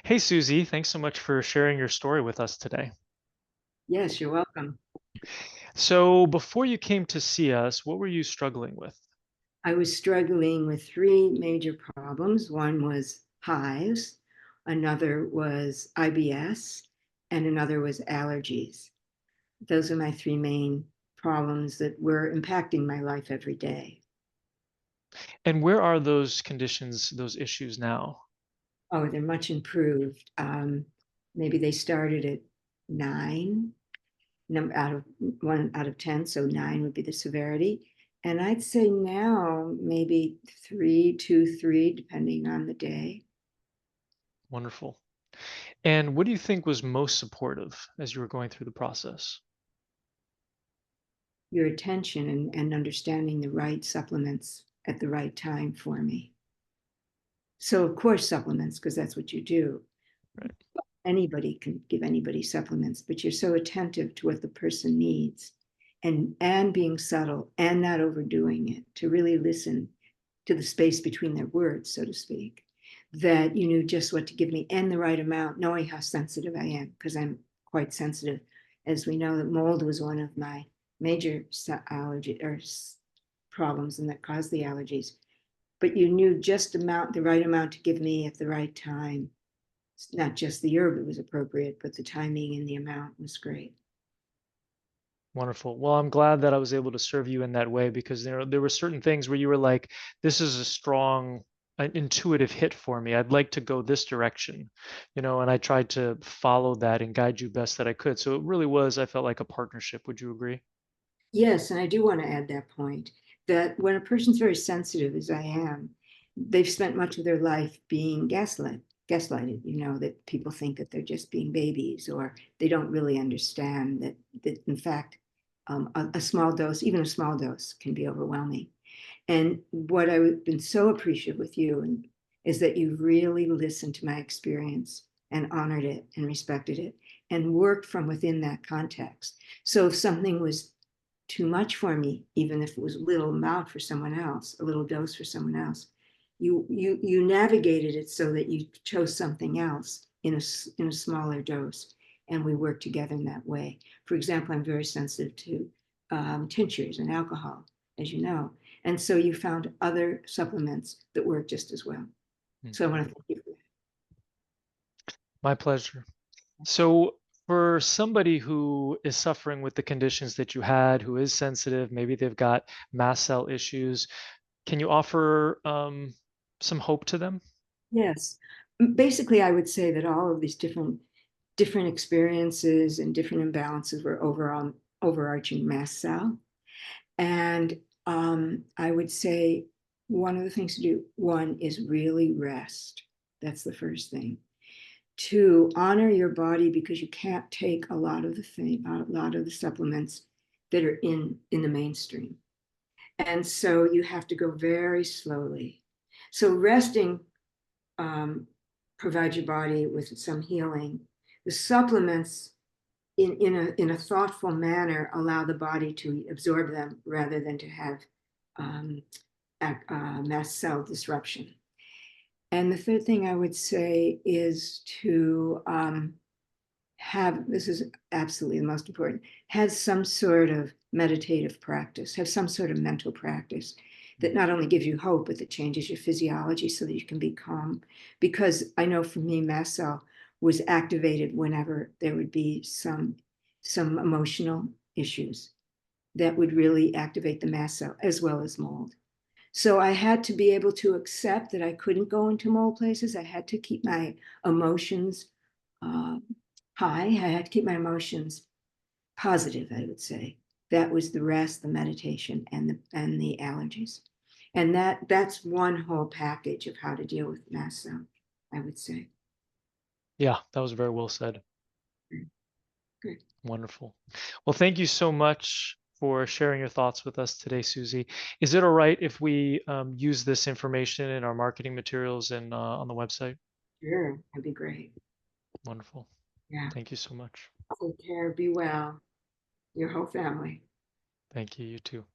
Hey, Susie, thanks so much for sharing your story with us today. Yes, you're welcome. So, before you came to see us, what were you struggling with? I was struggling with three major problems. One was hives, another was IBS, and another was allergies. Those are my three main problems that were impacting my life every day. And where are those conditions, those issues now? Oh, they're much improved. Maybe they started at nine, out of 1 out of 10, so nine would be the severity. And I'd say now maybe three, two, three, depending on the day. Wonderful. And what do you think was most supportive as you were going through the process? Your attention and understanding the right supplements at the right time for me. So, of course, supplements, because that's what you do. Right. Anybody can give anybody supplements, but you're so attentive to what the person needs and being subtle and not overdoing it to really listen to the space between their words, so to speak, that you knew just what to give me and the right amount, knowing how sensitive I am, because I'm quite sensitive. As we know, that mold was one of my major allergy or problems and that caused the allergies. But you knew just the right amount to give me at the right time. It's not just the herb that was appropriate, but the timing and the amount was great. Wonderful. Well, I'm glad that I was able to serve you in that way because there were certain things where you were like, this is a strong, an intuitive hit for me. I'd like to go this direction, and I tried to follow that and guide you best that I could. So it really was, I felt like a partnership. Would you agree? Yes, and I do want to add that point that when a person's very sensitive, as I am, they've spent much of their life being gaslighted, that people think that they're just being babies or they don't really understand that in fact, a small dose, even a small dose, can be overwhelming. And what I've been so appreciative with you is that you really listened to my experience and honored it and respected it and worked from within that context. So if something was too much for me, even if it was a little amount for someone else, a little dose for someone else. You navigated it so that you chose something else in a smaller dose, and we work together in that way. For example, I'm very sensitive to tinctures and alcohol, as you know, and so you found other supplements that work just as well. So I Mhm. want to thank you for that. My pleasure. So, for somebody who is suffering with the conditions that you had, who is sensitive, maybe they've got mast cell issues, can you offer some hope to them? Yes. Basically, I would say that all of these different experiences and different imbalances were overall overarching mast cell. And I would say one of the things to do, one is really rest. That's the first thing. Two, honor your body because you can't take a lot of the supplements that are in the mainstream. And so you have to go very slowly. So resting um, provide your body with some healing. The supplements, in a thoughtful manner, allow the body to absorb them rather than to have um, mast cell disruption. And the third thing I would say is to have this is absolutely the most important have some sort of meditative practice, have some sort of mental practice that not only gives you hope, but that changes your physiology so that you can be calm. Because I know for me, mast cell was activated whenever there would be some emotional issues that would really activate the mast cell as well as mold. So I had to be able to accept that I couldn't go into mold places. I had to keep my emotions uh, high. I had to keep my emotions positive, I would say. That was the rest, the meditation, and the allergies. And that's one whole package of how to deal with mast cell, I would say. Yeah, that was very well said. Good. Wonderful. Well, thank you so much for sharing your thoughts with us today, Susie. Is it all right if we use this information in our marketing materials and on the website? Sure, that'd be great. Wonderful. Yeah. Thank you so much. Take care. Be well. Your whole family. Thank you. You too.